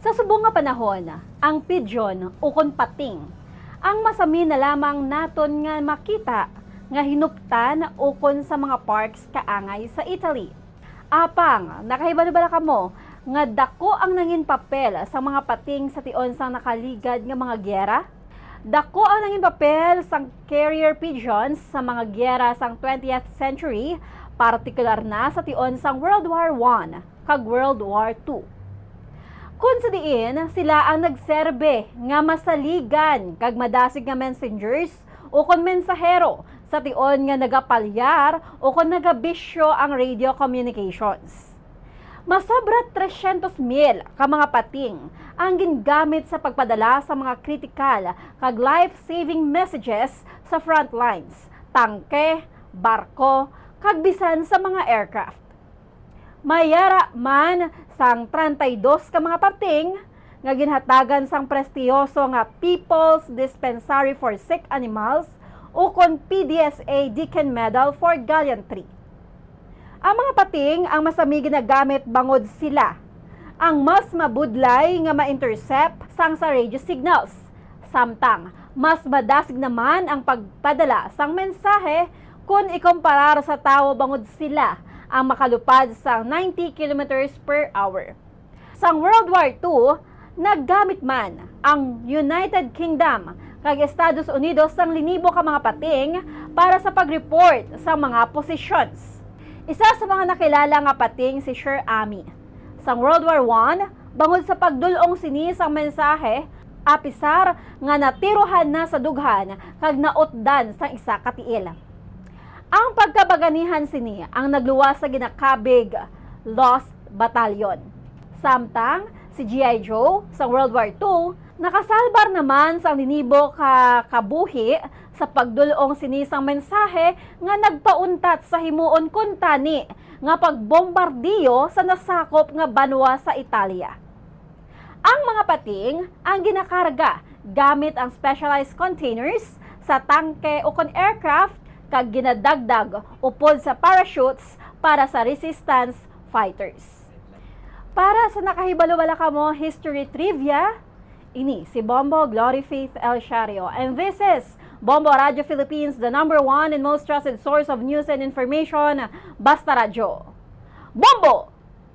Sa subong nga panahon, ang pigeon ukon pating, ang masami na lamang naton nga makita nga hinuptan ukon sa mga parks kaangay sa Italy. Apang, nakahibalo-bala kamo nga dako ang nangin papel sa mga pating sa tion sang nakaligad nga mga gyera? Dako ang nangin papel sang carrier pigeons sa mga gyera sang 20th century, partikular na sa tion sang World War I kag World War II. Kung sa diin, sila ang nagserbe nga masaligan kag madasig nga messengers o kon mensahero sa tion nga nagapalyar o kon nagabisyo ang radio communications. Masobra 300,000 ka mga pating ang gingamit sa pagpadala sa mga critical kag life-saving messages sa front lines, tangke, barko, kag bisan sa mga aircraft. Mayara man sang 32 ka mga pating nga ginhatagan sang prestiyoso nga People's Dispensary for Sick Animals o kon PDSA Deacon Medal for Gallantry. Ang mga pating ang masami ginagamit bangod sila ang mas mabudlay nga ma-intercept sang sa radio signals. Samtang mas madasig naman ang pagpadala sang mensahe kung ikumparar sa tao bangod sila ang makalupad sa 90 km per hour. Sang World War II, naggamit man ang United Kingdom kag Estados Unidos sang linibo ka mga pating para sa pag-report sa mga positions. Isa sa mga nakilala nga pating si Sir Ami. Sang World War I, bangod sa pagdulong sini sang mensahe, apisar nga natiruhan na sa dughan kag naotdan sang isa ka tiil. Ang pagkabaganihan sini ang nagluwas sa ginakabig Lost Battalion. Samtang si G.I. Joe sa World War II, nakasalbar naman sa linibo ka kabuhi sa pagdulong sinisang mensahe nga nagpauntat sa himuon kuntani nga pagbombardiyo sa nasakop nga banwa sa Italia. Ang mga pating ang ginakarga gamit ang specialized containers sa tangke o kon aircraft kag ginadagdag upod sa parachutes para sa resistance fighters. Para sa nakahibalo-bala kamo history trivia, ini si Bombo Glory Faith El Shario, and this is Bombo Radio Philippines, the #1 and most trusted source of news and information, Basta Radio. Bombo!